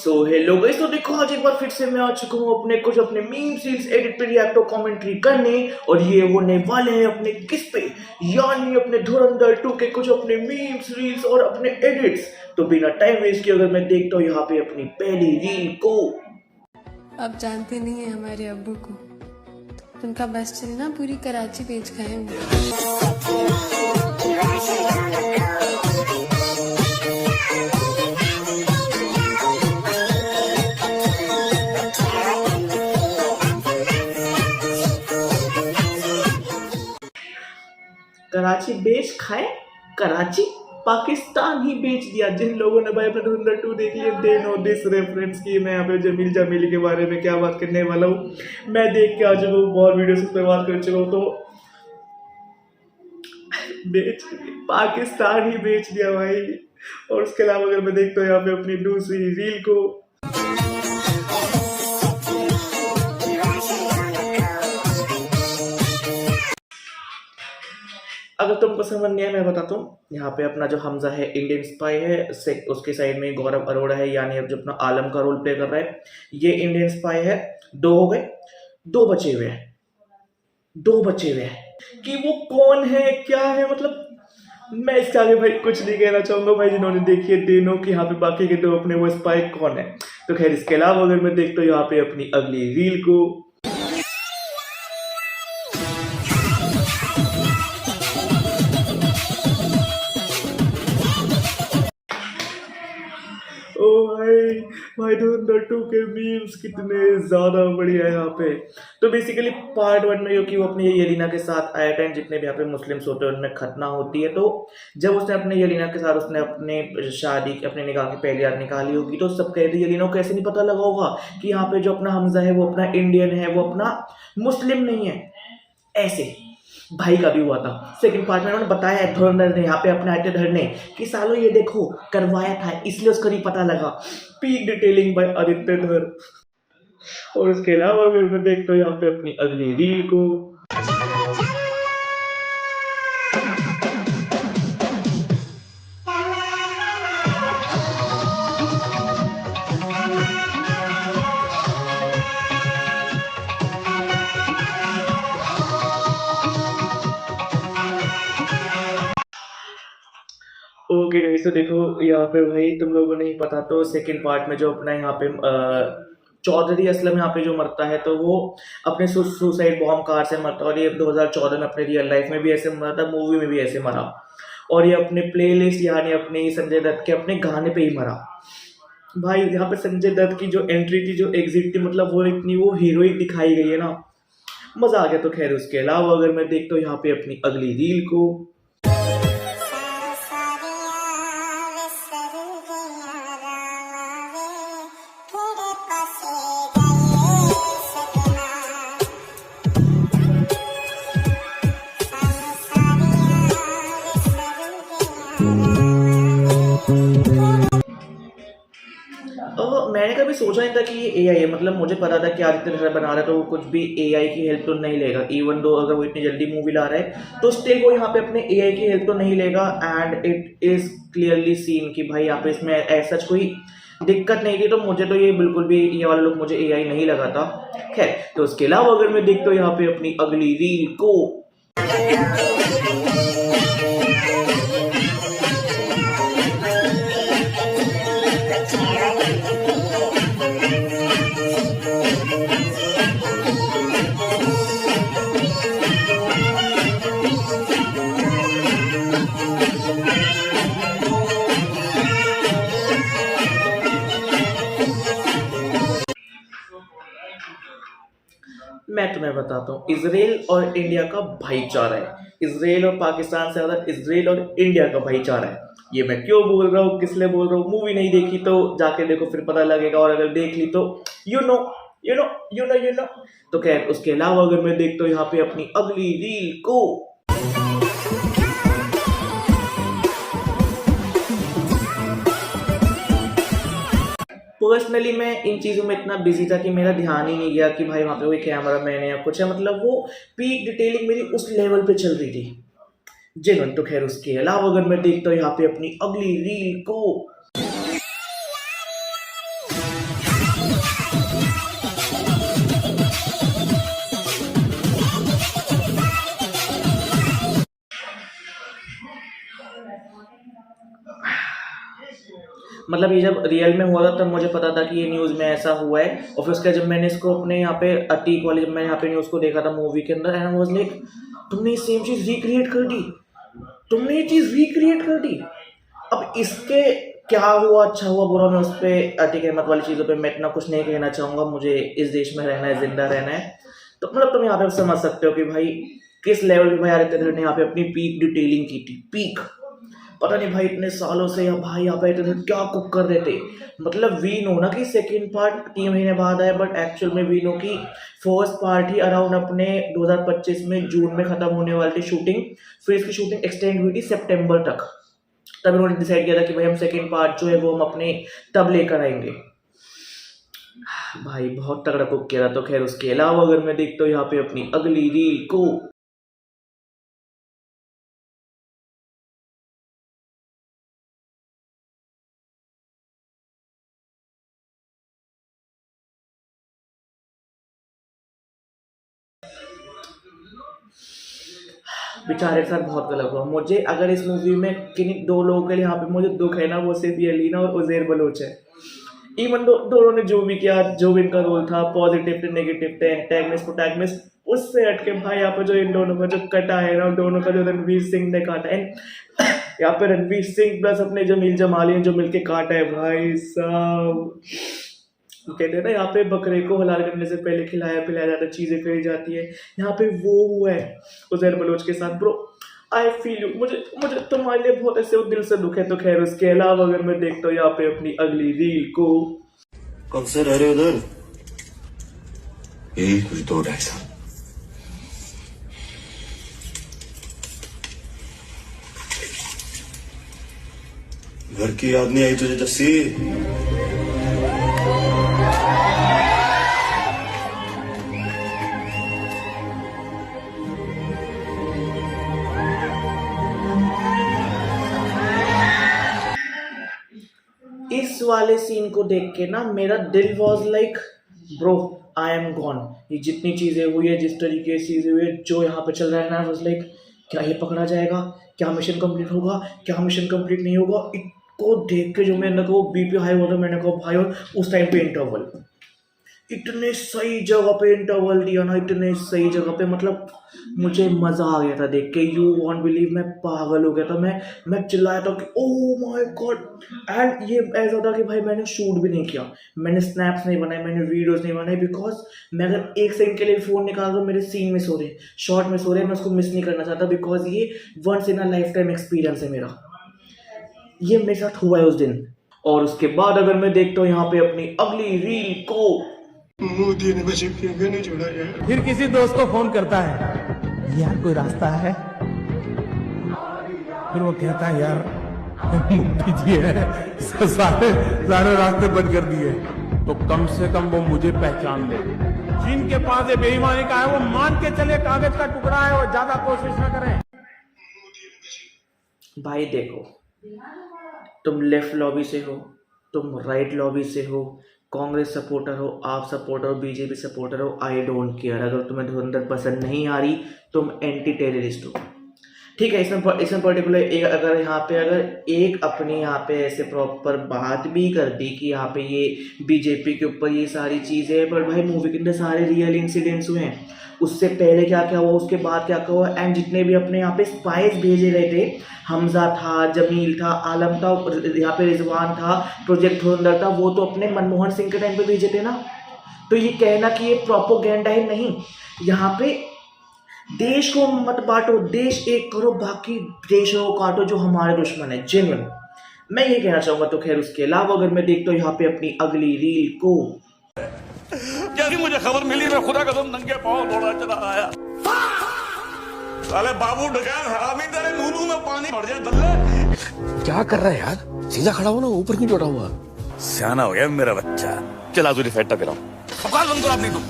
So hello guys, तो देखो आज एक बार फिर से मैं आ चुका हूँ अपने मीम्स रील्स एडिट पे रिएक्ट और कमेंट्री करने। और ये होने वाले हैं अपने किस पे, यानी अपने धुरंधर 2 के कुछ अपने मीम्स रील्स और अपने एडिट्स। तो बिना टाइम वेस्ट किए अगर मैं देखता हूँ यहाँ पे अपनी पहली रील को। आप जानते नहीं है हमारे अब्बू को, उनका बस चले ना पूरी कराची बेच खाएंगे। कराची बेच खाए, कराची पाकिस्तान ही बेच दिया। जिन लोगों ने भाई अपना धुरंधर 2 देख लिया, दे नो दिस रेफरेंस की मैं यहाँ पे जमील जमीली के बारे में क्या बात करने वाला हूँ। मैं देख के आ चुका हूँ, बहुत वीडियोस उस पर बात कर चुका हूँ। तो बेच पाकिस्तान ही बेच दिया भाई। और उसके अलावा अगर मैं देखता हूँ यहाँ पे अपनी दूसरी रील को, अगर तुमको समझ नहीं आया मैं बताता हूँ। यहाँ पे अपना जो हमजा है इंडियन स्पाई है, उसके साइड में गौरव अरोड़ा है, यानी अब जो अपना आलम का रोल प्ले कर रहा है ये इंडियन स्पाई है। 2 हो गए, 2 बचे हुए हैं, 2 बचे हुए हैं कि वो कौन है क्या है। मतलब मैं इसके आगे भाई कुछ नहीं कहना चाहूंगा भाई। जिन्होंने देखी है देनो कि यहाँ पे बाकी के 2 अपने वो स्पाई कौन है। तो खैर इसके अलावा अगर मैं देखता हूँ यहाँ पे अपनी अगली रील को, ओ भाई धुरंधर 2 के मीम्स कितने ज्यादा बढ़िया है यहाँ पे। तो बेसिकली पार्ट 1 में क्योंकि वो अपनी येलिना के साथ आया टाइम जितने भी यहाँ पे मुस्लिम्स होते हैं उनमें खतना होती है। तो जब उसने अपने येलिना के साथ उसने अपने शादी अपने निकाह की पहली रात निकाली होगी, तो सब कह रहे येलिना को कैसे नहीं पता लगा होगा कि यहाँ पे जो अपना हमजा है वो अपना इंडियन है, वो अपना मुस्लिम नहीं है। ऐसे भाई का भी हुआ था। सेकंड पार्ट में उन्होंने बताया है धुरंधर ने यहाँ पे अपने आदित्य धर ने कि सालों ये देखो करवाया था इसलिए उसको नहीं पता लगा। पीक डिटेलिंग बाय आदित्य धर। और इसके अलावा अगर मैं देखता हूँ यहाँ पे अपनी अगली रील को, ओके गाइस, तो देखो यहाँ पे भाई तुम लोगों को नहीं पता तो सेकंड पार्ट में जो अपना यहाँ पे चौधरी असलम यहाँ पे जो मरता है तो वो अपने सुसाइड बॉम्ब कार से मरता है। और ये 2014 में अपने रियल लाइफ में भी ऐसे मरा था, मूवी में भी ऐसे मरा। और ये अपने प्लेलिस्ट यानी अपने संजय दत्त के अपने गाने पे ही मरा। भाई यहाँ पे संजय दत्त की जो एंट्री थी, जो एग्जिट थी, मतलब वो इतनी वो हीरोइक दिखाई गई है ना, मजा आ गया। तो खैर उसके अलावा अगर मैं देखता हूँ यहाँ पे अपनी अगली रील को, मैंने कभी सोचा नहीं था कि ये एआई है। मतलब मुझे पता था कि आदित्य धर बना रहा है तो वो कुछ भी एआई की हेल्प तो नहीं लेगा। इवन दो अगर वो इतनी जल्दी मूवी ला रहा है तो स्टिल वो यहाँ पे अपने एआई की हेल्प तो नहीं लेगा। And it is clearly seen कि भाई यहाँ पे इसमें ऐसा कोई दिक्कत नहीं थी। तो मुझे तो ये बिल्कुल भी ये वाला लोग मुझे एआई नहीं लगा था। खैर तो उसके अलावा अगर मैं देखता हूँ यहाँ पे अपनी अगली रील को, मैं तुम्हें बताता हूँ, इसराइल और इंडिया का भाईचारा है। इसराइल और पाकिस्तान से ज़्यादा इसराइल और इंडिया का भाईचारा है। ये मैं क्यों बोल रहा हूँ, किस लिए बोल रहा हूँ, मूवी नहीं देखी तो जाके देखो फिर पता लगेगा। और अगर देख ली तो you know you know you know you know. तो खैर उसके अलावा अगर मैं देखता हूँ यहाँ पे अपनी अगली रील को, पर्सनली मैं इन चीज़ों में इतना बिजी था कि मेरा ध्यान ही नहीं गया कि भाई वहाँ पे कोई कैमरा मैन है या कुछ है। मतलब वो पीक डिटेलिंग मेरी उस लेवल पे चल रही थी जेन्युइन। तो खैर उसके अलावा अगर मैं देखता हूँ यहाँ पे अपनी अगली रील को, मतलब ये जब रियल में हुआ था तब मुझे पता था कि ये न्यूज़ में ऐसा हुआ है, और फिर उसके बाद जब मैंने इसको अपने यहाँ पे अतीक वाले, जब मैंने यहाँ पे न्यूज़ को देखा था मूवी के अंदर, एंड आई वाज लाइक तुमने ये सेम चीज़ रिक्रिएट कर दी, तुमने ये चीज़ रिक्रिएट कर दी। अब इसके क्या हुआ, अच्छा हुआ बुरा, मैं उस पर अतीक अहमद वाली चीज़ों पे मैं इतना कुछ नहीं कहना चाहूँगा। मुझे इस देश में रहना है, जिंदा रहना है। तो मतलब तुम यहाँ पे समझ सकते हो कि भाई किस लेवल पे भाई आदित्य धर ने यहाँ पे अपनी पीक डिटेलिंग की थी। पीक पता नहीं भाई इतने सालों से या भाई यहाँ पे आदित्य धर क्या कुक कर रहे थे। मतलब वी नो ना कि सेकेंड पार्ट 3 महीने बाद आया, बट एक्चुअल में वी नो कि फर्स्ट पार्ट ही अराउंड अपने 2025 में जून में खत्म होने वाली थी शूटिंग। फिर इसकी शूटिंग एक्सटेंड हुई थी सितंबर तक। तब उन्होंने डिसाइड किया था कि भाई हम सेकेंड पार्ट जो है वो हम अपने तब लेकर आएंगे। भाई बहुत तगड़ा कुक किया था। तो खैर उसके अलावा अगर मैं देखता हूँ यहाँ पे अपनी अगली रील को, बेचारे के साथ बहुत गलत हुआ मुझे। अगर इस मूवी में किन्हीं 2 लोगों के लिए यहाँ पे मुझे दुख है ना, वो सिर्फ ये लीना और उज़ैर बलोच है। इवन दोनों ने जो भी किया, जो भी इनका रोल था, पॉजिटिव थे, नेगेटिव थे, एंटेगनिस्ट प्रोटैगनिस्ट, उससे हटके भाई यहाँ पे जो इन दोनों का जो कटा है ना, दोनों का जो रणवीर सिंह ने काटा है, यहाँ पे रणवीर सिंह प्लस अपने जमील जमाली ने जो मिलके काटा है भाई साहब। कहते हैं ना यहाँ पे बकरे को हलाल करने से पहले खिलाया पिलाया जाता है, चीजें करी जाती है, यहाँ पे वो हुआ है उज़ैर बलोच के साथ। ब्रो आई फील यू, मुझे तुम्हारे लिए बहुत ऐसे दिल से दुख है। तो खैर उसके अलावा अगर मैं देखता हूँ यहाँ पे अपनी अगली रील को, कब से रह रहे हो उधर? यही कुछ 2-2.5 साल। घर की याद नहीं आई तुझे जस्सी? इस वाले सीन को देख के ना मेरा दिल was like bro I am gone. ये जितनी चीज़ें हुई है, जिस तरीके से चीज़ें हुई है, जो यहाँ पे चल रहा है ना, वॉज लाइक क्या ये पकड़ा जाएगा, क्या मिशन कंप्लीट होगा, क्या मिशन कंप्लीट नहीं होगा। इसको देख के जो मैंने कहा बीपी हाई हुआ था, मैंने कहा भाई, और उस टाइम पे इंटरवल, इतने सही जगह पे इंटरवल दिया ना, इतने सही जगह पे, मतलब मुझे मज़ा आ गया था देख के। यू वॉन्ट बिलीव, मैं पागल हो गया था। मैं चिल्लाया था कि ओह माय गॉड। एंड ये ऐसा था कि भाई मैंने शूट भी नहीं किया, मैंने स्नैप्स नहीं बनाए, मैंने वीडियोस नहीं बनाए, बिकॉज मैं अगर 1 सेकंड के लिए फ़ोन निकाल दूँ, मेरे सीन मिस हो रहे, शॉर्ट मिस हो रहे, मैं उसको मिस नहीं करना चाहता, बिकॉज ये once in a lifetime experience है मेरा। ये मेरे साथ हुआ है उस दिन। और उसके बाद अगर मैं देखता हूँ यहाँ पे अपनी अगली रील को, मोदी ने मुझे क्यों नहीं छोड़ा यार? फिर किसी दोस्त को फोन करता है, यार कोई रास्ता है? फिर वो कहता है यार मुफ्ती जी है, सारे रास्ते बंद कर दिए। तो कम से कम वो मुझे पहचान ले। जिनके पास ये बेईमानी का है वो मान के चले कागज का टुकड़ा है, वो ज्यादा कोशिश ना करें। भाई देखो, तुम लेफ्ट लॉबी से हो, तुम राइट लॉबी से हो, कांग्रेस सपोर्टर हो, आप सपोर्टर हो, बीजेपी सपोर्टर हो, आई डोंट केयर। अगर तुम्हें धुरंधर पसंद नहीं आ रही, तुम एंटी टेररिस्ट हो, ठीक है। इसमें पर्टिकुलर अगर यहाँ पे एक अपनी यहाँ पे ऐसे प्रॉपर बात भी कर दी कि यहाँ पे ये बीजेपी के ऊपर ये सारी चीज़ें, पर भाई मूवी के अंदर सारे रियल इंसिडेंट्स हुए हैं। उससे पहले क्या क्या हुआ, उसके बाद क्या क्या हुआ, एंड जितने भी अपने यहाँ पे स्पाइस भेजे गए थे, हमजा था, जमील था, आलम था, यहाँ पे रिजवान था, प्रोजेक्ट धुरंधर था, वो तो अपने मनमोहन सिंह के टाइम पे भेजे थे ना। तो ये कहना कि ये प्रोपोगेंडा है, नहीं। यहाँ पे देश को मत बांटो, देश एक करो, बाकी देशों को काटो जो हमारे दुश्मन है, जेन्युइन मैं ये कहना चाहूँगा। तो खैर उसके अलावा अगर मैं देखता हूँ यहाँ पे अपनी अगली रील को, जैसी मुझे खबर मिली मैं खुदा कसम नंगे पांव दौड़ा चला आया। साले बाबू डकैत हरामी तेरे नूनू में पानी भर जाए दल्ले। क्या कर रहा है यार? सीधा खड़ा हो ना, ऊपर क्यों चढ़ा हुआ? सियाना हो गया मेरा बच्चा। चला तुझे फेंटा पिलाऊं। सवाल बंद करो अपनी तुम।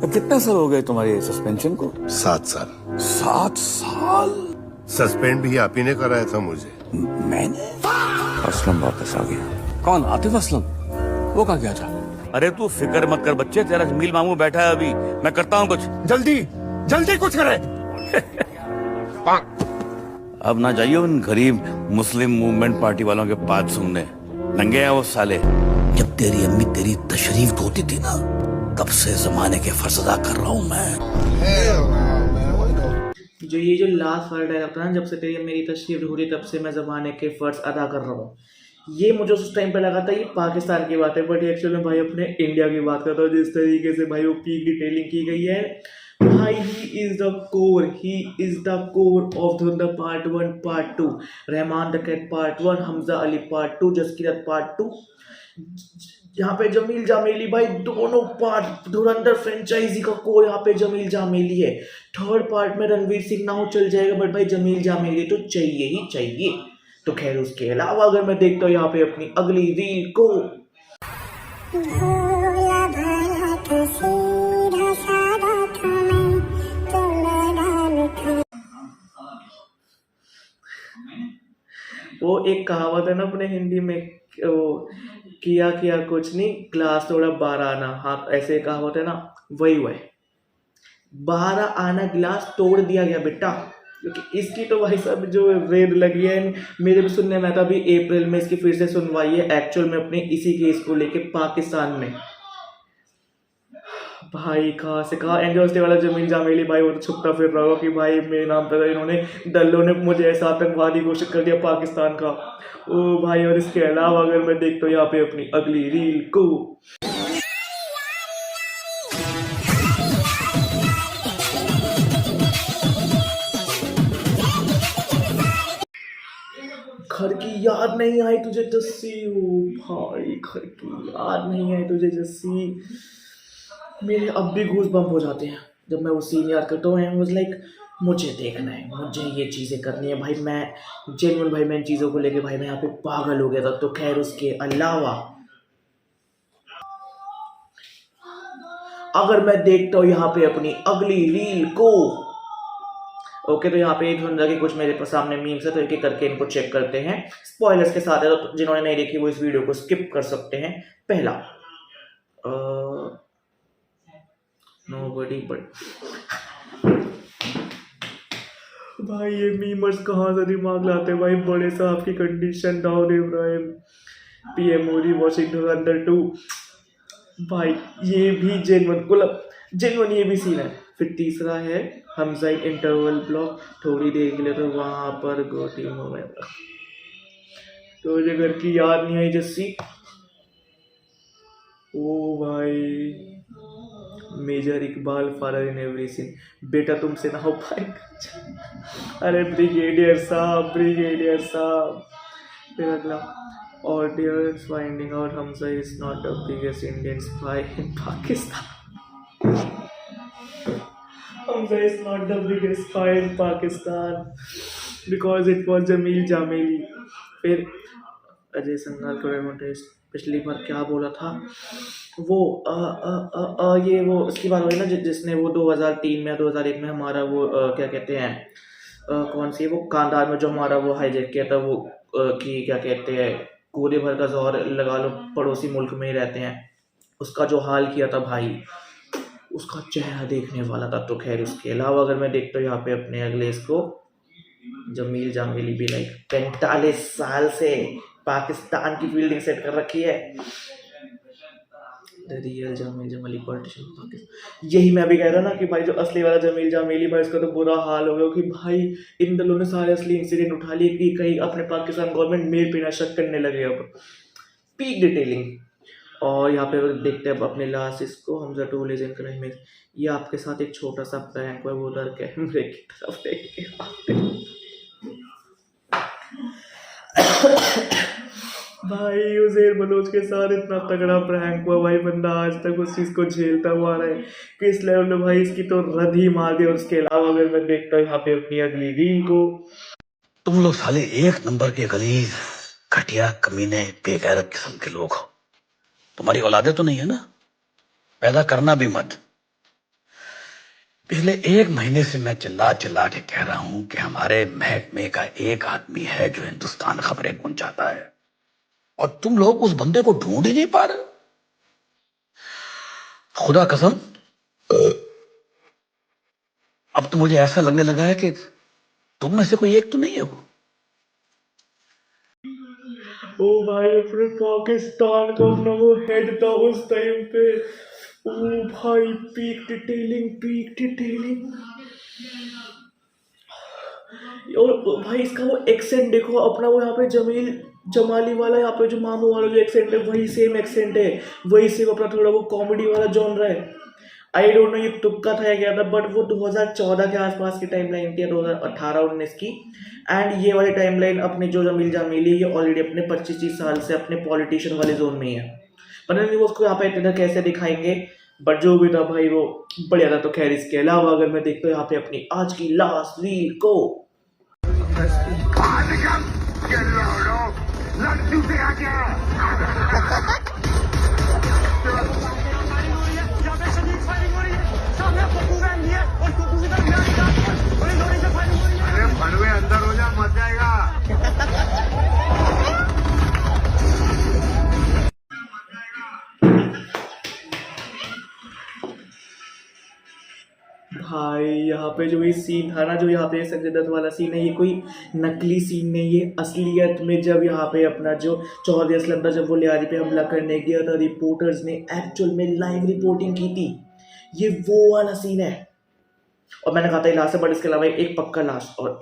कितना साल हो गए तुम्हारे सस्पेंशन को? 7 साल। 7 साल? सस्पेंड भी आप ही ने कराया था मुझे। मैंने? असलम वापस आ गया। कौन? आतिफ असलम? वो कहाँ गया था? अरे तू फिक्र मत कर बच्चे, तेरा जमील मामू बैठा है अभी, मैं करता हूँ कुछ। जल्दी जल्दी कुछ करे। अब ना जाइए उन गरीब मुस्लिम मूवमेंट पार्टी वालों के बात सुनने, नंगे हैं वो साले। जब तेरी अम्मी तेरी तशरीफ धोती थी ना, तब से जमाने के फर्ज अदा कर रहा हूं मैं। जो ये जो लास्ट वाला डायलॉग था ना, जब से तेरी मेरी तशरीफ हो रही तब से मैं ज़माने के फ़र्ज अदा कर रहा हूँ, ये मुझे उस टाइम पे लगा था ये पाकिस्तान की बात है, बट एक्चुअल में भाई अपने इंडिया की बात करता हूँ। जिस तरीके से भाई वो पीक डिटेलिंग की गई है भाई, he is the core of Dhurandhar part 1 part 2, Rehman the cat part 1, Hamza Ali part 2, Jaskirat part 2। यहाँ पे जमील जामेली भाई दोनों पार्ट धुरंधर फ्रेंचाइजी का कोर यहाँ पे जमील जामेली है। थर्ड पार्ट में रणवीर सिंह ना हो चल जाएगा, बट भाई जमील जामेली तो चाहिए ही चाहिए। तो खैर उसके अलावा अगर मैं देखता हूँ यहाँ पे अपनी अगली रील को, वो एक कहावत है ना अपने हिंदी में, वो किया किया कुछ नहीं ग्लास थोड़ा 12 आना, हाँ ऐसे कहावत है ना, वही हुआ है। 12 आना गिलास तोड़ दिया गया बेटा, क्योंकि इसकी तो भाई साहब जो रेड लगी है, मेरे भी सुनने में था अभी अप्रैल में इसकी फिर से सुनवाई है एक्चुअल में अपने इसी केस को लेके पाकिस्तान में। भाई कहाँ से कहाँ एंजोस्टे वाला जमील जामेली भाई वो तो छुपता फिर रहा होगा कि भाई मेरे नाम पर इन्होंने दल्लों ने मुझे ऐसा आतंकवादी घोषित कर दिया पाकिस्तान का। ओ भाई, और इसके अलावा अगर मैं देखता हूँ यहाँ पे अपनी अगली रील को, घर की याद नहीं आई तुझे जस्सी, ओ भाई घर की याद नहीं आई तुझे जस्सी, मेरे अब भी गूज बम्प हो जाते हैं जब मैं वो सीन याद करता हूँ। वाज लाइक मुझे देखना है, मुझे ये चीज़ें करनी है भाई, मैं जेन्युइन भाई मैं इन चीज़ों को लेके भाई मैं यहाँ पे पागल हो गया था। तो खैर उसके अलावा अगर मैं देखता हूँ यहाँ पे अपनी अगली रील को, ओके तो यहाँ पे धुंधर के कुछ मेरे सामने मीम्स है, तो एक एक करके इनको चेक करते हैं, स्पॉयलर्स के साथ है, तो जिन्होंने नहीं देखी वो इस वीडियो को स्किप कर सकते हैं। पहला नोबडी बट भाई ये मीमर्स कहाँ से दिमाग लाते हैं भाई, बड़े साहब की condition down Ibrahim PM Modi watching धुरंधर 2 भाई, ये भी जेन्युइन ये भी सीन है। फिर तीसरा है हमजा इंटरवल ब्लॉक, थोड़ी देर के लिए तो वहाँ पर गोटी में तो मुझे घर की याद नहीं आई जस्सी, ओ भाई major Iqbal father in every scene, बेटा तुमसे ना हो पाएगा। अरे ब्रिगेडियर साहब फिर अगला audience finding out Hamza is not the biggest Indian spy in Pakistan, Hamza is not the biggest spy in Pakistan because it was Jameel Jameli. फिर अजय संघाल को पिछली बार क्या बोला था वो ये वो उसकी बात हो रही ना जिसने वो 2003 में 2001 में हमारा वो क्या कहते हैं कौन सी वो कांधार में जो हमारा वो हाईजैक किया था वो कि क्या कहते हैं कूदे भर का जोर लगा लो पड़ोसी मुल्क में ही रहते हैं, उसका जो हाल किया था भाई उसका चेहरा देखने वाला था। तो खैर उसके अलावा अगर मैं देखता हूँ यहाँ पे अपने अगले इसको, जमील जामेली भी लाइक 45 साल से पाकिस्तान की फील्डिंग सेट कर रखी है, रियल जमील जामेली पॉलिटिशियन पाकिस्तान। यही मैं भी कह रहा ना कि भाई जो असली वाला जमील जामेली भाई इसका तो बुरा हाल हो गया कि भाई इन दलों ने सारे असली इंसिडेंट उठा लिए कि कहीं अपने पाकिस्तान गवर्नमेंट मेल पे ना शक करने लगे। अब पीक डिटेलिंग। और यहाँ पे देखते हैं अब अपने लास्ट इसको, हमजा 2 लेजेंड क्राइम में ये आपके साथ एक छोटा सा प्रैंक है, वो उधर कैमरे की तरफ देख के भाई उज़ैर बलोच के साथ इतना तगड़ा प्रैंक हुआ भाई, बंदा आज तक उस चीज़ को झेलता हुआ रहा है किस लेवल में भाई इसकी तो रद ही मार दी। और उसके अलावा अगर मैं देखता हूँ यहाँ पे अपनी अगली रील को, तुम लोग साले एक नंबर के गलीज घटिया कमीने बेगैरत किस्म के लोग हो। तुम्हारी औलादे तो नहीं है ना, पैदा करना भी मत। पिछले 1 महीने से मैं चिल्ला चिल्ला के कह रहा हूं कि हमारे महकमे का एक आदमी है जो हिंदुस्तान खबरें पहुंचाता है, और तुम लोग उस बंदे को ढूंढ ही नहीं पा रहे। खुदा कसम अब तो मुझे ऐसा लगने लगा है कि तुम में से कोई एक तो नहीं है वो? ओ भाई अपने पाकिस्तान का अपना वो हेड था उस टाइम पे। ओ भाई पीक डिटेलिंग। और भाई इसका वो एक्सेंट देखो अपना, वो यहाँ पे जमाली वाला यहाँ पे जो मामू वाला जो एक्सेंट है वही सेम एक्सेंट है, वही सेम अपना थोड़ा वो कॉमेडी वाला जॉनर है। आई डोंट नो ये तुक्का था या क्या था, बट वो 2014 के आसपास की टाइमलाइन थी, 2018-19 की। एंड ये वाली टाइमलाइन अपने जो जमील जामिली ये ऑलरेडी अपने 25-30 साल से अपने पॉलिटिशियन वाले जोन में ही है। पता नहीं वो उसको यहाँ पे इतना कैसे दिखाएंगे, बट जो भी था भाई वो बढ़िया था। तो खैर इसके अलावा अगर मैं देखता हूँ यहाँ पे अपनी आज की लास्ट रील को, अंदर हो जा, मच जाएगा। भाई यहाँ पे जो ये सीन था ना, जो यहाँ पे संजय दत्त वाला सीन है, ये कोई नकली सीन नहीं, ये असलियत में जब यहाँ पे अपना जो चौधरी असलम था, जब वो लियारी पे हमला करने गया था, रिपोर्टर्स ने एक्चुअल में लाइव रिपोर्टिंग की थी। ये वो वाला सीन है। और मैंने कहा था लास्ट है, बट इसके अलावा एक पक्का लास्ट और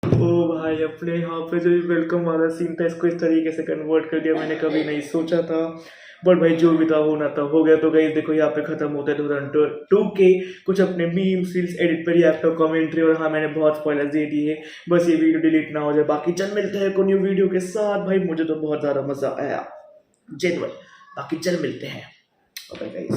ओ भाई अपने यहाँ पे जो वेलकम वाला सीन था, इसको इस तरीके से कन्वर्ट कर दिया मैंने कभी नहीं सोचा था। बट भाई जो भी था होना था हो गया। तो गाइस देखो यहाँ पे खत्म होता है 2002 के कुछ अपने मीम्स रील्स एडिट पर रिएक्टर कमेंट्री। और हाँ मैंने बहुत स्पॉयलर्स दे दिए, बस ये वीडियो डिलीट ना हो जाए। बाकी चल मिलते हैं कोई न्यू वीडियो के साथ। भाई मुझे तो बहुत ज़्यादा मज़ा आया जेनुइन। बाकी चल मिलते हैं। Okay guys.